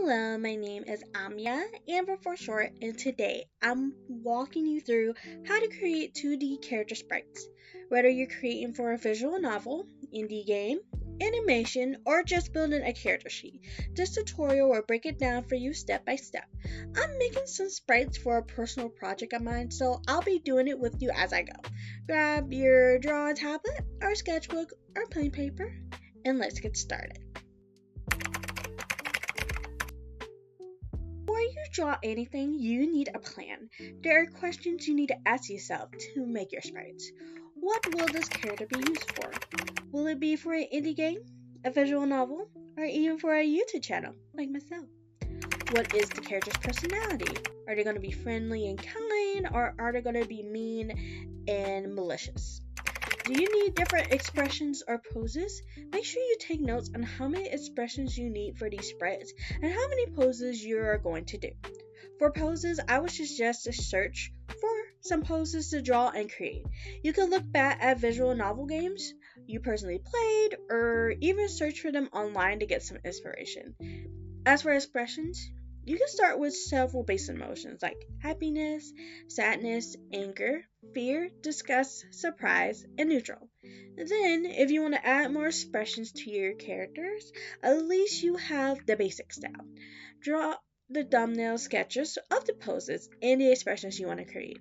Hello, my name is Amya, Amber for short, and today I'm walking you through how to create 2D character sprites. Whether you're creating for a visual novel, indie game, animation, or just building a character sheet, this tutorial will break it down for you step by step. I'm making some sprites for a personal project of mine, so I'll be doing it with you as I go. Grab your drawing tablet, or sketchbook, or plain paper, and let's get started. Before you draw anything, you need a plan. There are questions you need to ask yourself to make your sprites. What will this character be used for? Will it be for an indie game, a visual novel, or even for a YouTube channel, like myself? What is the character's personality? Are they going to be friendly and kind, or are they going to be mean and malicious? Do you need different expressions or poses? Make sure you take notes on how many expressions you need for these sprites and how many poses you are going to do. For poses, I would suggest to search for some poses to draw and create. You can look back at visual novel games you personally played, or even search for them online to get some inspiration. As for expressions, you can start with several base emotions like happiness, sadness, anger, fear, disgust, surprise, and neutral. Then, if you want to add more expressions to your characters, at least you have the basics down. Draw the thumbnail sketches of the poses and the expressions you want to create.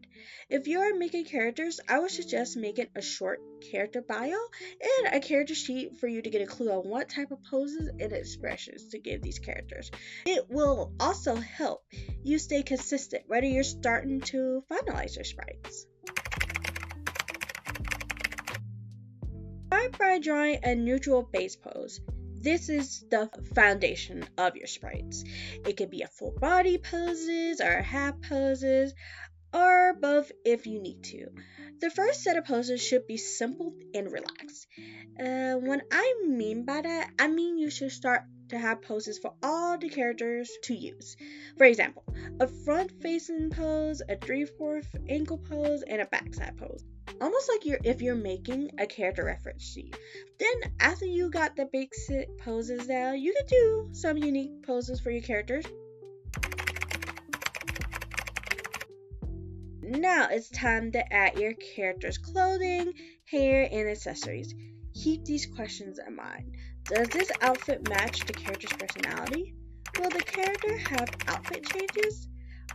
If you are making characters, I would suggest making a short character bio and a character sheet for you to get a clue on what type of poses and expressions to give these characters. It will also help you stay consistent whether you're starting to finalize your sprites. Start by drawing a neutral base pose. This is the foundation of your sprites. It could be a full body poses or half poses, or both if you need to. The first set of poses should be simple and relaxed. What I mean by that, I mean you should start to have poses for all the characters to use. For example, a front-facing pose, a 3/4 ankle pose, and a backside pose. Almost like if you're making a character reference sheet. Then after you got the basic poses down, you can do some unique poses for your characters. Now it's time to add your character's clothing, hair, and accessories. Keep these questions in mind. Does this outfit match the character's personality? Will the character have outfit changes?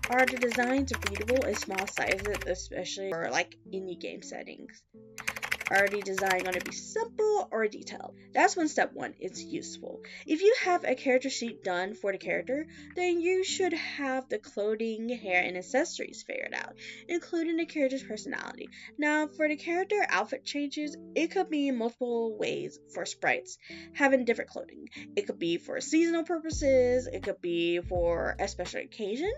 Are the designs readable in small sizes, especially for indie game settings? Are the designs going to be simple or detailed? That's when step 1 is useful. If you have a character sheet done for the character, then you should have the clothing, hair, and accessories figured out, including the character's personality. Now, for the character outfit changes, it could be multiple ways for sprites having different clothing. It could be for seasonal purposes, it could be for a special occasion.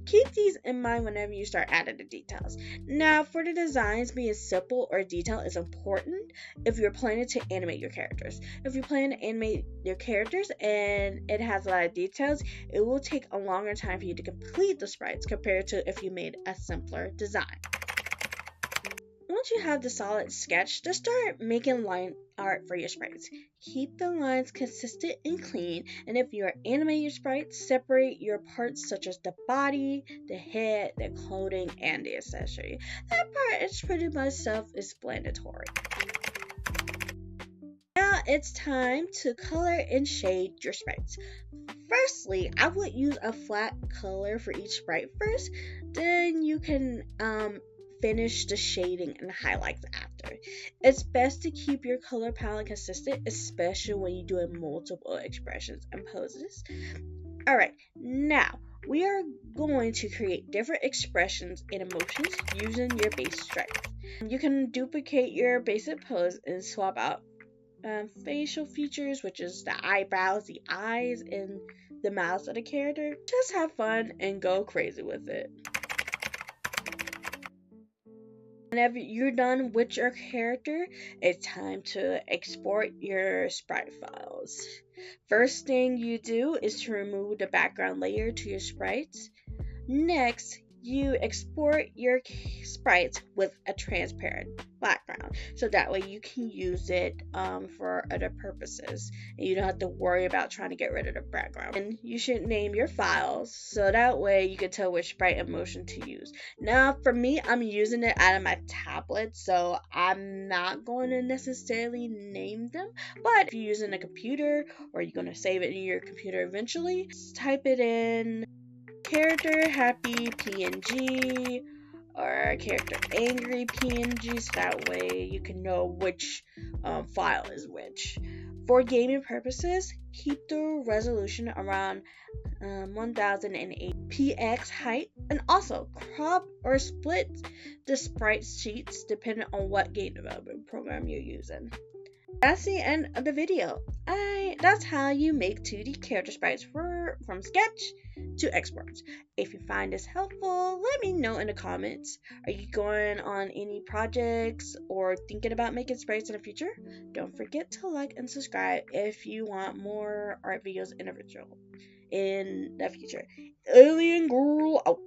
Keep these in mind whenever you start adding the details. Now, for the designs, being simple or detailed is important if you're planning to animate your characters. If you plan to animate your characters and it has a lot of details, it will take a longer time for you to complete the sprites compared to if you made a simpler design. Once you have the solid sketch, just start making line art for your sprites. Keep the lines consistent and clean, and if you are animating your sprites, separate your parts such as the body, the head, the clothing, and the accessory. That part is pretty much self-explanatory. Now it's time to color and shade your sprites. Firstly, I would use a flat color for each sprite first, then you can finish the shading and highlights after. It's best to keep your color palette consistent, especially when you're doing multiple expressions and poses. Alright, now we are going to create different expressions and emotions using your base stripe. You can duplicate your basic pose and swap out facial features, which is the eyebrows, the eyes, and the mouth of the character. Just have fun and go crazy with it. Whenever you're done with your character, it's time to export your sprite files. First thing you do is to remove the background layer to your sprites. Next, you export your sprites with a transparent background, so that way you can use it for other purposes and you don't have to worry about trying to get rid of the background. And you should name your files so that way you can tell which sprite emotion to use. Now for me, I'm using it out of my tablet, so I'm not going to necessarily name them, but if you're using a computer or you're going to save it in your computer eventually, type it in character happy PNG or character angry PNG, so that way you can know which file is which. For gaming purposes, keep the resolution around 1008 px height, and also crop or split the sprite sheets depending on what game development program you're using. That's the end of the video. That's how you make 2D character sprites from sketch to exports. If you find this helpful, let me know in the comments. Are you going on any projects or thinking about making sprites in the future? Don't forget to like and subscribe if you want more art videos in the future. Alien Girl out.